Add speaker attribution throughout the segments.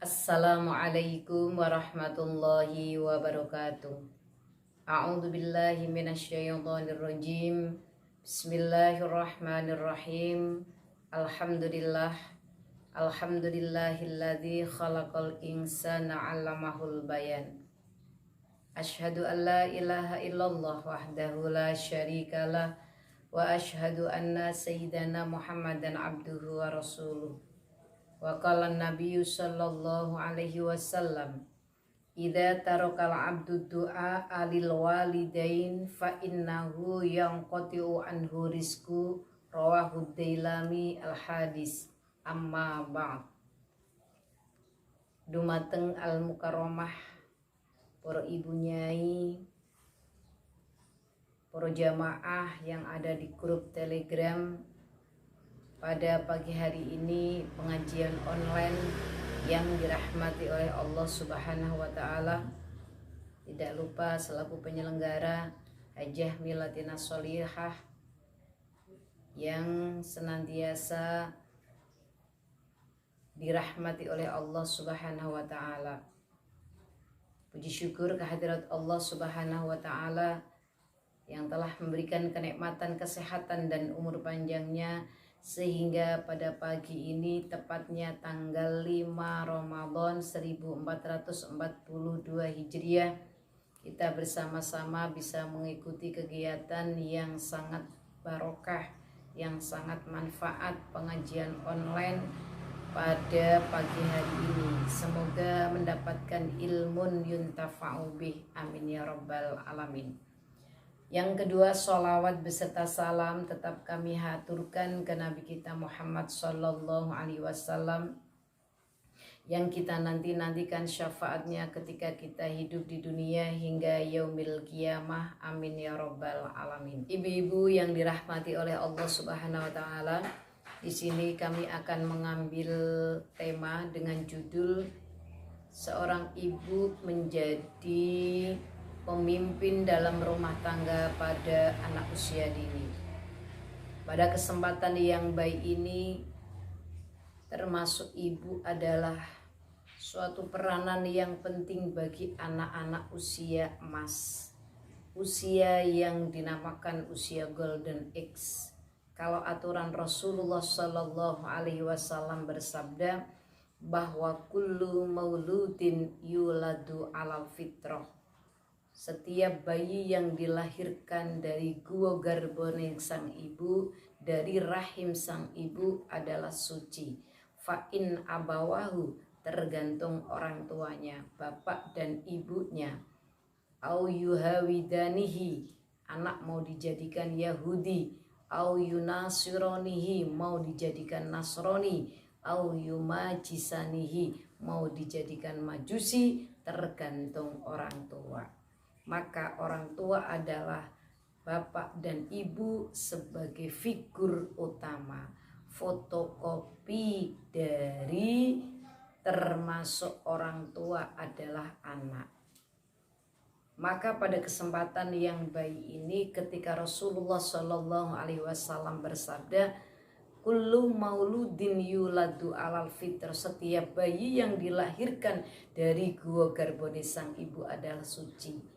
Speaker 1: Assalamualaikum warahmatullahi wabarakatuh. A'udzu billahi minasyaitonir rajim. Bismillahirrahmanirrahim. Alhamdulillah. Alhamdulillahilladzi khalaqal insana 'allamahul bayan. Asyhadu an la ilaha illallah wahdahu la syarikalah wa asyhadu anna sayyidana Muhammadan abduhu wa rasuluh. Wa qala an-nabiyyu sallallahu alaihi wasallam, idza tarakal abdu du'a alil walidain fa innahu yanqati'u anhu rizqu, rawahu Dailami al-hadis. Amma ba'd. Dumateng al-mukarramah para ibu nyai, para jamaah yang ada di grup Telegram. Pada pagi hari ini pengajian online yang dirahmati oleh Allah Subhanahu wa taala. Tidak lupa selaku penyelenggara Hajah Milatina Sholihah yang senantiasa dirahmati oleh Allah Subhanahu wa taala. Puji syukur kehadirat Allah Subhanahu wa taala yang telah memberikan kenikmatan kesehatan dan umur panjangnya, sehingga pada pagi ini tepatnya tanggal 5 Ramadan 1442 Hijriah kita bersama-sama bisa mengikuti kegiatan yang sangat barokah, yang sangat manfaat, pengajian online pada pagi hari ini. Semoga mendapatkan ilmun yuntafa'u bih, amin ya rabbal alamin. Yang kedua, sholawat beserta salam tetap kami haturkan ke Nabi kita Muhammad sallallahu alaihi wasallam yang kita nantikan syafaatnya ketika kita hidup di dunia hingga yaumil qiyamah, amin ya rabbal alamin. Ibu-ibu yang dirahmati oleh Allah Subhanahu wa taala, di sini kami akan mengambil tema dengan judul seorang ibu menjadi pemimpin dalam rumah tangga pada anak usia dini. Pada kesempatan yang baik ini, termasuk ibu adalah suatu peranan yang penting bagi anak-anak usia emas, usia yang dinamakan usia golden age. Kalau aturan Rasulullah Shallallahu Alaihi Wasallam bersabda bahwa kullu mauludin yuladu alal fitrah, setiap bayi yang dilahirkan dari gua garbone sang ibu, dari rahim sang ibu adalah suci. Fa'in abawahu, tergantung orang tuanya, bapak dan ibunya. Au yuhawidanihi, anak mau dijadikan Yahudi. Au yunasironihi, mau dijadikan Nasrani. Au yumajisanihi, mau dijadikan Majusi, tergantung orang tua. Maka orang tua adalah bapak dan ibu sebagai figur utama, fotokopi dari termasuk orang tua adalah anak. Maka pada kesempatan yang baik ini, ketika Rasulullah Shallallahu Alaihi Wasallam bersabda, kullu mauludin yuladu alal fitr, setiap bayi yang dilahirkan dari gua garbone sang ibu adalah suci.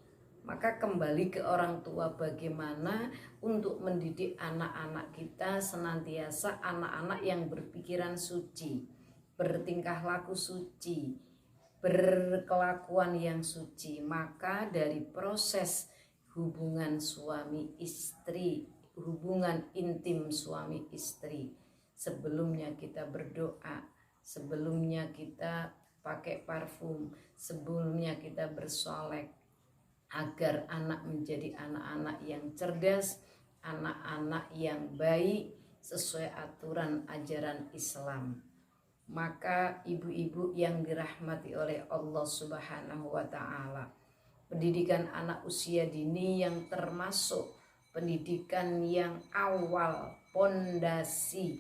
Speaker 1: Maka kembali ke orang tua, bagaimana untuk mendidik anak-anak kita senantiasa anak-anak yang berpikiran suci, bertingkah laku suci, berkelakuan yang suci. Maka dari proses hubungan suami istri, hubungan intim suami istri, sebelumnya kita berdoa, sebelumnya kita pakai parfum, sebelumnya kita bersolek, agar anak menjadi anak-anak yang cerdas, anak-anak yang baik sesuai aturan ajaran Islam. Maka ibu-ibu yang dirahmati oleh Allah Subhanahu wa taala, pendidikan anak usia dini yang termasuk pendidikan yang awal, pondasi.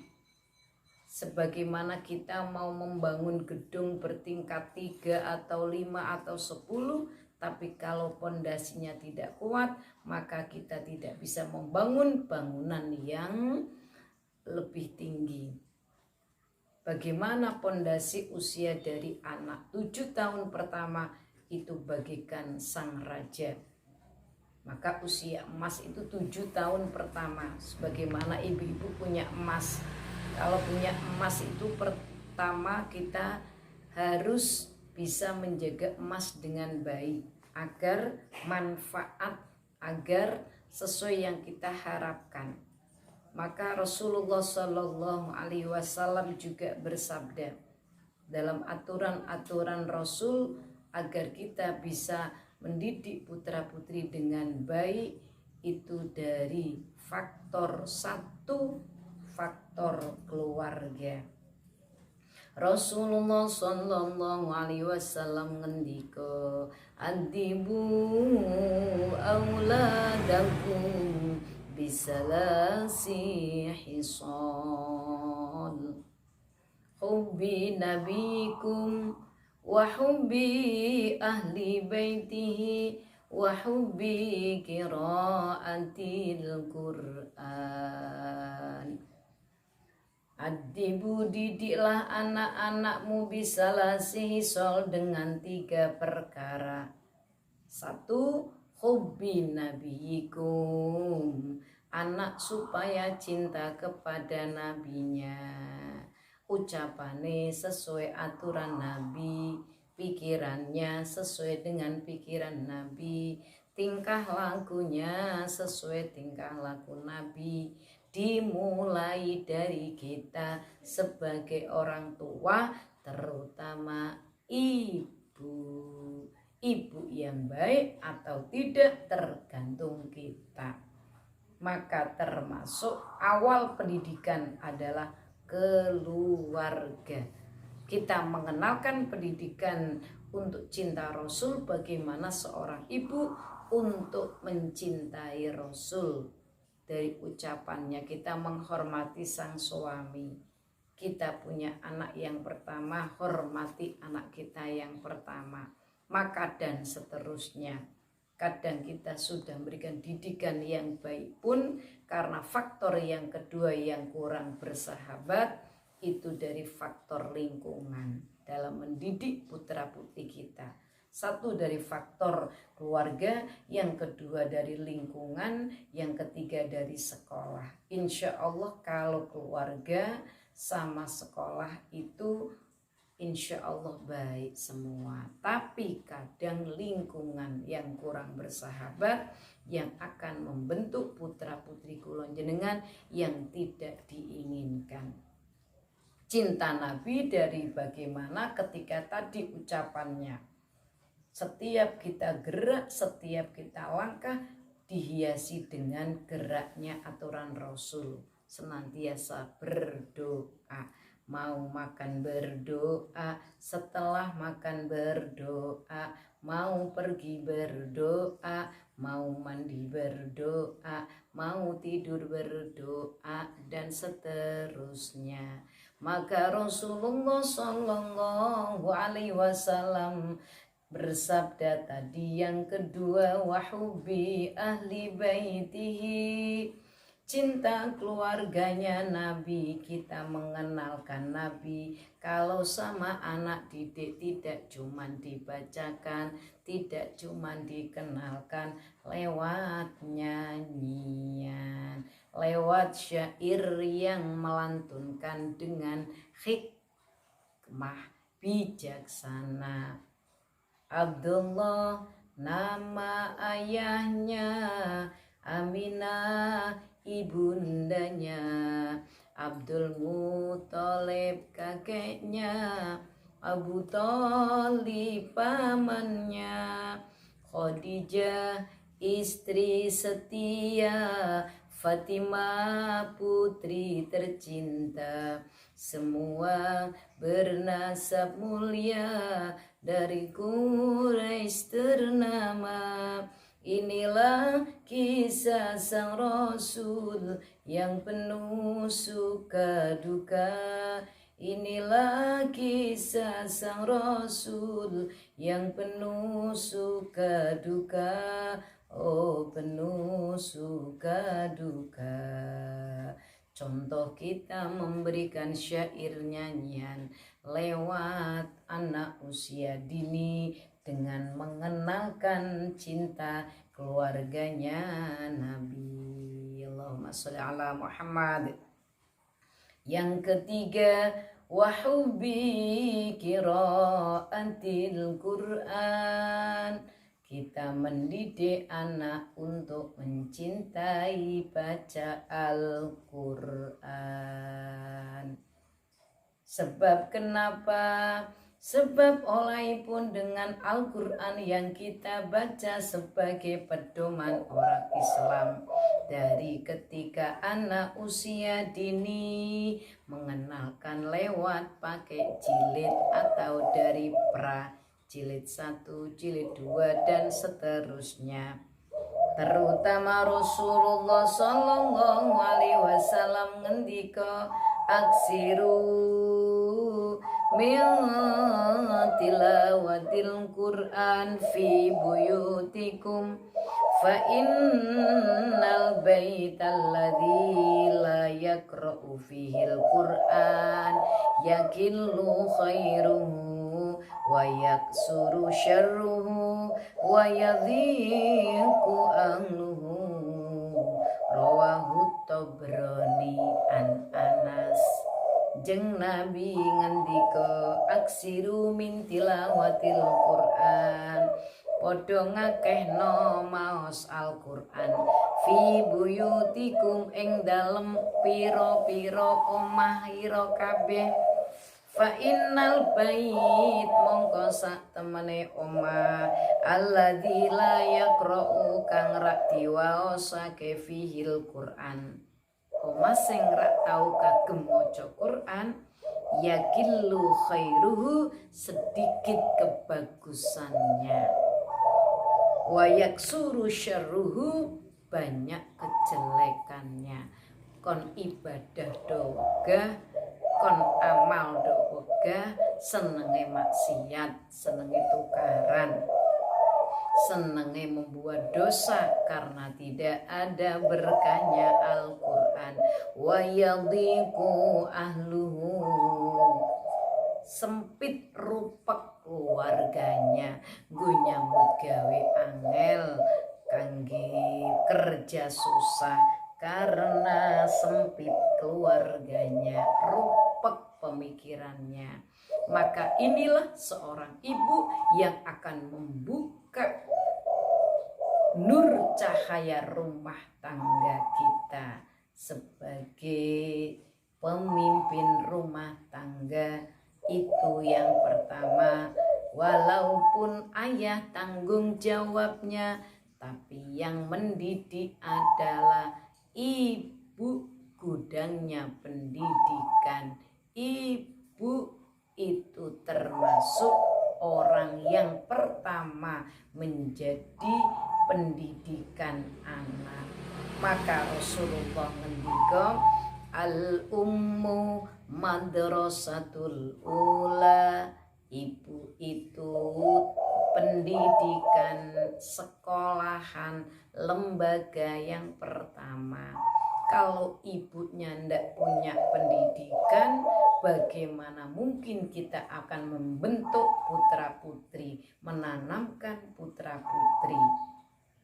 Speaker 1: Sebagaimana kita mau membangun gedung bertingkat 3 atau 5 atau 10, tapi kalau pondasinya tidak kuat, maka kita tidak bisa membangun bangunan yang lebih tinggi. Bagaimana pondasi usia dari anak 7 tahun pertama itu bagaikan sang raja. Maka usia emas itu 7 tahun pertama. Sebagaimana ibu-ibu punya emas. Kalau punya emas itu pertama kita harus bisa menjaga emas dengan baik. Agar manfaat, agar sesuai yang kita harapkan. Maka Rasulullah Shallallahu Alaihi Wasallam juga bersabda dalam aturan-aturan Rasul agar kita bisa mendidik putra-putri dengan baik itu dari faktor satu, faktor keluarga. Rasulullah Shallallahu Alaihi Wasallam ngendika, adibu auladakum bisalasi hisal, hubbi nabikum wa hubbi ahli baitihi wa hubbi qiraatil Qur'an. Adibu, didiklah anak-anakmu bisalasi hisal dengan 3 perkara. 1, hubbi nabiyikum, anak supaya cinta kepada nabinya, ucapannya sesuai aturan nabi, pikirannya sesuai dengan pikiran nabi, tingkah lakunya sesuai tingkah laku nabi. Dimulai dari kita sebagai orang tua, terutama ibu. Ibu yang baik atau tidak tergantung kita. Maka termasuk awal pendidikan adalah keluarga. Kita mengenalkan pendidikan untuk cinta Rasul, bagaimana seorang ibu untuk mencintai Rasul. Dari ucapannya kita menghormati sang suami. Kita punya anak yang pertama, hormati anak kita yang pertama. Maka dan seterusnya. Kadang kita sudah memberikan didikan yang baik pun karena faktor yang kedua yang kurang bersahabat itu dari faktor lingkungan dalam mendidik putra putri kita. 1 dari faktor keluarga, yang kedua dari lingkungan, yang ketiga dari sekolah. Insya Allah kalau keluarga sama sekolah itu insya Allah baik semua. Tapi kadang lingkungan yang kurang bersahabat yang akan membentuk putra putri kula jenengan yang tidak diinginkan. Cinta Nabi dari bagaimana ketika tadi ucapannya. Setiap kita gerak, setiap kita langkah dihiasi dengan geraknya aturan Rasul. Senantiasa berdoa, mau makan berdoa, setelah makan berdoa, mau pergi berdoa, mau mandi berdoa, mau tidur berdoa, dan seterusnya. Maka Rasulullah Shallallahu Alaihi Wasallam bersabda tadi yang kedua, wahubbi ahli baitihi, cinta keluarganya Nabi. Kita mengenalkan Nabi. Kalau sama anak didik tidak cuma dibacakan, tidak cuma dikenalkan lewat nyanyian, lewat syair yang melantunkan dengan hikmah bijaksana. Abdullah nama ayahnya, Aminah ibundanya, Abdul Muthalib kakeknya, Abu Thalib pamannya, Khadijah istri setia, Fatimah putri tercinta, semua bernasab mulia dari Quraisy ternama. Inilah kisah sang Rasul yang penuh suka duka. Inilah kisah sang Rasul yang penuh suka duka. Oh, penuh suka duka. Contoh kita memberikan syair nyanyian lewat anak usia dini dengan mengenalkan cinta keluarganya Nabi. Allahumma sholli ala Muhammad. Yang ketiga, wahubbi qiraatil Qur'an. Kita mendidik anak untuk mencintai baca Al-Quran. Sebab kenapa? Sebab oleh pun dengan Al-Quran yang kita baca sebagai pedoman orang Islam. Dari ketika anak usia dini mengenalkan lewat pakai jilid atau dari jilid 1, jilid 2 dan seterusnya. Terutama Rasulullah sallallahu alaihi wasallam ngendika aksiru min tilawatil Qur'an fi buyutikum fa innal baital ladzi la yaqra'u fihil Qur'an yakillu khairuhu wa yaksuru syarruhu wa yadhiqu ahluhu. Rawahu Tabrani an Anas. Jeng Nabi ngendika aksiru min tilawatil Qur'an, padha ngakehno maos Al-Qur'an fi buyutikum ing dalem pira-pira omah ira kabeh. Fa innal bait mongko sak temene omah alladzi la yaqra'u kang rak diwaosake fihil Qur'an. Omah sing rak tau kagem maca Qur'an yakillu khairuhu sedikit kebagusannya wa yaksuru syarruhu banyak kejelekannya. Kon ibadah doga kon amal doga senenge maksiat, senenge tukaran, senenge membuat dosa karena tidak ada berkahnya Al-Quran. Wa yadhiqu ahluhu sempit rupak keluarganya, gue nyambut gawe angel kangge kerja susah karena sempit keluarganya, rupak pemikirannya. Maka inilah seorang ibu yang akan membuka nur cahaya rumah tangga kita sebagai pemimpin rumah tangga. Itu yang pertama, walaupun ayah tanggung jawabnya, tapi yang mendidik adalah ibu, gudangnya pendidikan. Ibu itu termasuk orang yang pertama menjadi pendidikan anak. Maka Rasulullah ngendika al-ummu madrasatul ula, ibu itu pendidikan, sekolahan, lembaga yang pertama. Kalau ibunya ndak punya pendidikan, bagaimana mungkin kita akan membentuk putra-putri, menanamkan putra-putri?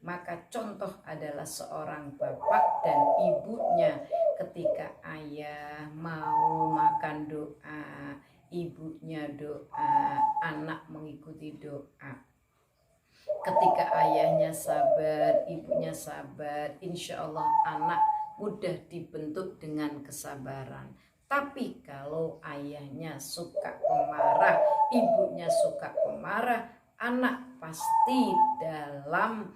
Speaker 1: Maka contoh adalah seorang bapak dan ibunya. Ketika ayah mau makan doa, ibunya doa, anak mengikuti doa. Ketika ayahnya sabar, ibunya sabar, insya Allah anak mudah dibentuk dengan kesabaran. Tapi kalau ayahnya suka pemarah, ibunya suka pemarah, anak pasti dalam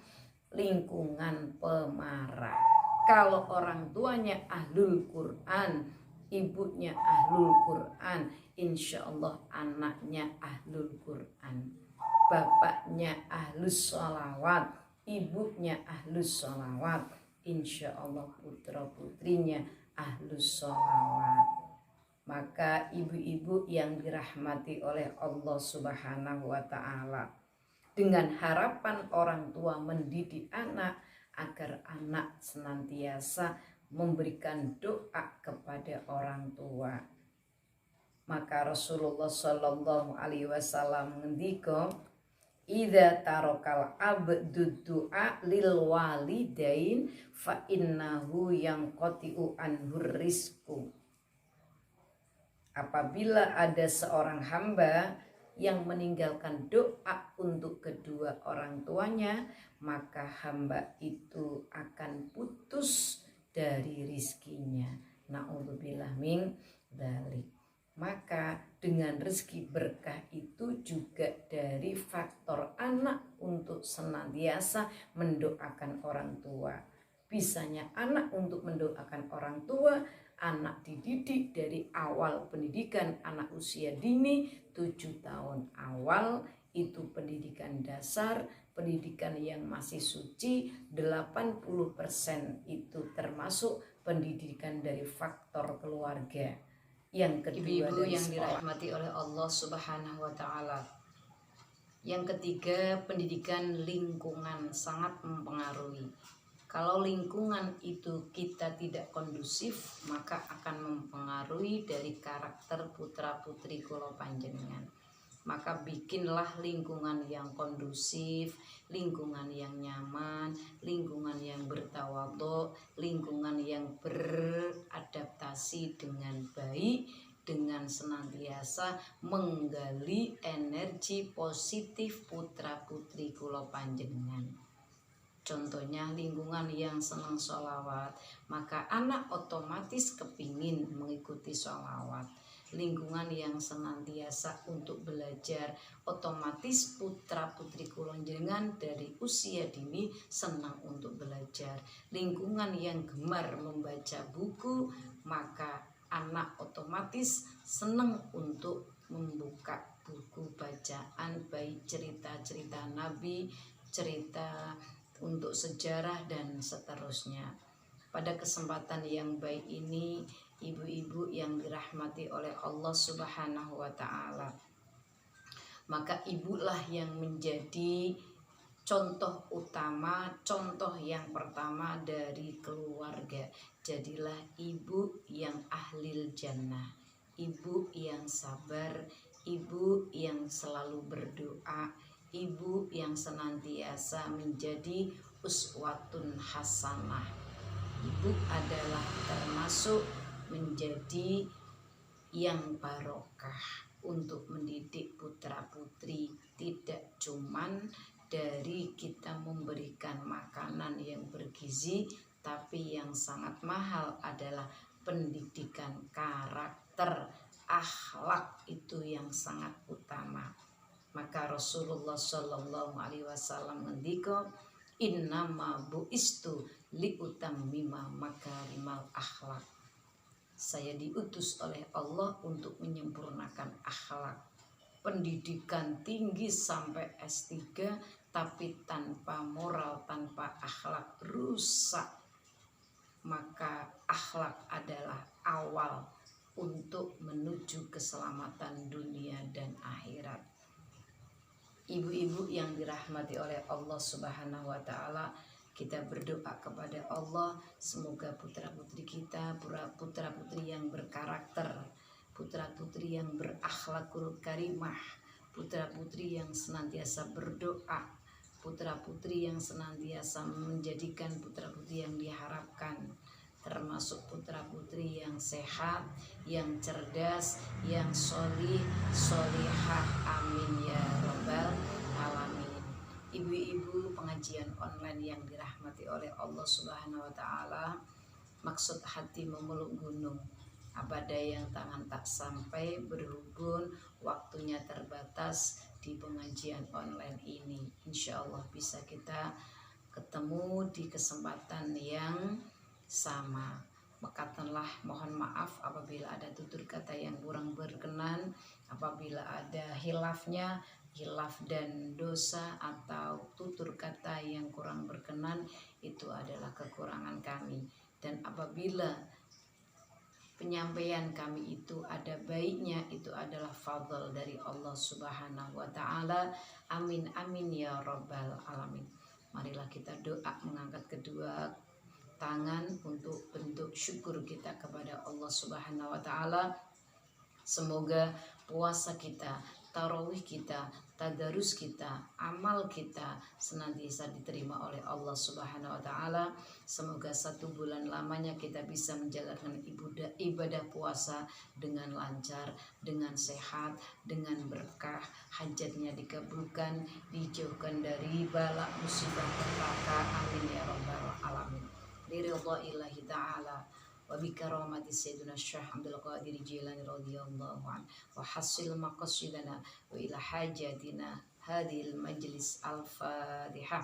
Speaker 1: lingkungan pemarah. Kalau orang tuanya ahlul Quran, ibunya ahlul Quran, insya Allah anaknya ahlul Quran. Bapaknya ahlus sholawat, ibunya ahlus sholawat, insya Allah putra putrinya ahlus sholawat. Maka ibu-ibu yang dirahmati oleh Allah Subhanahu wa ta'ala, dengan harapan orang tua mendidik anak agar anak senantiasa memberikan doa kepada orang tua. Maka Rasulullah Shallallahu Alaihi Wasallam ngendika, idza tarokal abdu du'a lil walidain fa innahu yanqati'u anhur rizqu. Apabila ada seorang hamba yang meninggalkan doa untuk kedua orang tuanya, maka hamba itu akan putus dari rizkinya. Na'udzubillah min dzalik. Maka dengan rezeki berkah itu juga dari faktor anak untuk senantiasa mendoakan orang tua. Bisanya anak untuk mendoakan orang tua, anak dididik dari awal pendidikan anak usia dini 7 tahun awal itu pendidikan dasar, pendidikan yang masih suci 80% itu termasuk pendidikan dari faktor keluarga. Yang kedua, ibu yang dirahmati oleh Allah Subhanahu wa taala. Yang ketiga, pendidikan lingkungan sangat mempengaruhi. Kalau lingkungan itu kita tidak kondusif, maka akan mempengaruhi dari karakter putra-putri kula panjenengan. Maka bikinlah lingkungan yang kondusif, lingkungan yang nyaman, lingkungan yang bertawadhu, lingkungan yang beradaptasi dengan baik, dengan senantiasa menggali energi positif putra-putri kula panjenengan. Contohnya lingkungan yang senang sholawat, maka anak otomatis kepingin mengikuti sholawat. Lingkungan yang senantiasa untuk belajar, otomatis putra putri kula jenengan dari usia dini senang untuk belajar. Lingkungan yang gemar membaca buku, maka anak otomatis senang untuk membuka buku bacaan, baik cerita-cerita Nabi, cerita untuk sejarah dan seterusnya. Pada kesempatan yang baik ini, ibu-ibu yang dirahmati oleh Allah Subhanahu wa taala, maka ibulah yang menjadi contoh utama, contoh yang pertama dari keluarga. Jadilah ibu yang ahlil jannah, ibu yang sabar, ibu yang selalu berdoa, ibu yang senantiasa menjadi uswatun hasanah. Ibu adalah termasuk menjadi yang barokah untuk mendidik putra-putri. Tidak cuman dari kita memberikan makanan yang bergizi, tapi yang sangat mahal adalah pendidikan karakter, akhlak, itu yang sangat utama. Maka Rasulullah Shallallahu Alaihi Wasallam ngendika, innama bu'istu liutammima makarimal akhlak. Saya diutus oleh Allah untuk menyempurnakan akhlak. Pendidikan tinggi sampai S3 tapi tanpa moral, tanpa akhlak, rusak. Maka akhlak adalah awal untuk menuju keselamatan dunia dan akhirat. Ibu-ibu yang dirahmati oleh Allah Subhanahu wa taala, kita berdoa kepada Allah semoga putra-putri kita, putra-putri yang berkarakter, putra-putri yang berakhlakul karimah, putra-putri yang senantiasa berdoa, putra-putri yang senantiasa menjadikan putra-putri yang diharapkan, termasuk putra-putri yang sehat, yang cerdas, yang sholih, sholihah, amin ya rabbal alamin. Ibu-ibu pengajian online yang dirahmati oleh Allah Subhanahu wa taala, maksud hati memeluk gunung, abada yang tangan tak sampai, berhubung waktunya terbatas di pengajian online ini. Insya Allah bisa kita ketemu di kesempatan yang sama. Mekatanlah, mohon maaf apabila ada tutur kata yang kurang berkenan, apabila ada hilafnya, hilaf dan dosa atau tutur kata yang kurang berkenan, itu adalah kekurangan kami. Dan apabila penyampaian kami itu ada baiknya, itu adalah fadl dari Allah Subhanahu wa taala. Amin amin ya rabbal alamin. Marilah kita doa mengangkat kedua tangan untuk bentuk syukur kita kepada Allah Subhanahu wa taala. Semoga puasa kita, tarawih kita, tadarus kita, amal kita senantiasa diterima oleh Allah Subhanahu wa taala. Semoga 1 bulan lamanya kita bisa menjalankan ibadah puasa dengan lancar, dengan sehat, dengan berkah, hajatnya dikabulkan, dijauhkan dari bala musibah petaka. Amin ya rabbal alamin. Liridha'illahi ta'ala wa bikaramati sayyidina Syekh Abdul Qadir Jilani radhiyallahu anhu wa hasil maqasidana wa ila hajatina hadhil majlis al-fatihah.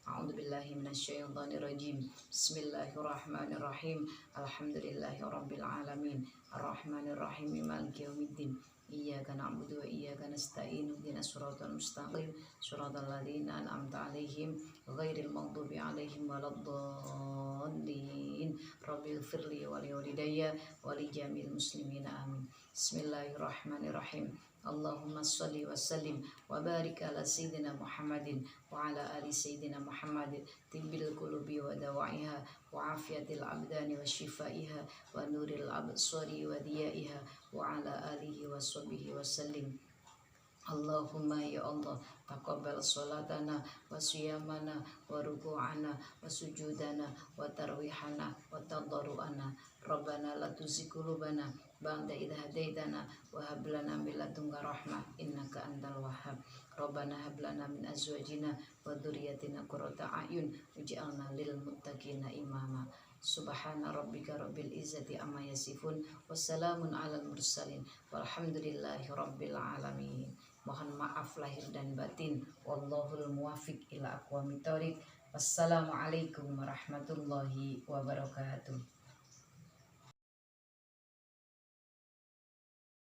Speaker 1: A'udzu billahi minasyaitonir rajim. Bismillahirrahmanirrahim. Alhamdulillahirabbil alamin. Arrahmanir rahim. Maliki yaumiddin. Iyyaka na'budu wa iyyaka nasta'in. Ihdinas siratal mustaqim. Siratal ladzina an'amta 'alaihim ghairil maghdubi 'alaihim waladdallin. Rabbil firli wa liwalidayya wa li jamil muslimin amin. Bismillahirrahmanirrahim. Allahumma sholli wa sallim wa barik ala sayyidina Muhammadin wa ala ali sayyidina Muhammad tibbil qulubi wa dawa'iha wa afiyatil abdani wa shifaiha wa nuril absari wa diyaiha wa ala alihi wa sahbihi wa sallim. Allahumma ya Allah taqabbal salatana wa siyamana wa ruku'ana wa sujudana wa tarwihana wa tadarruana. Rabbana la tuzigh qulubana ba'da idh hadaitana wa hab lana min ladunka rahmah innaka antal wahhab. Rabbana hab lana min azwajina wa dhurriyyatina qurrata a'yun waj'alna lil muttaqina imama. Subhana rabbika rabbil izzati amma yasifun wassalamun alal mursalin walhamdulillahi rabbil alamin. Mohon maaf lahir dan batin. Wallahul muwaffiq ila aqwamit thoriq. Wassalamualaikum warahmatullahi wabarakatuh.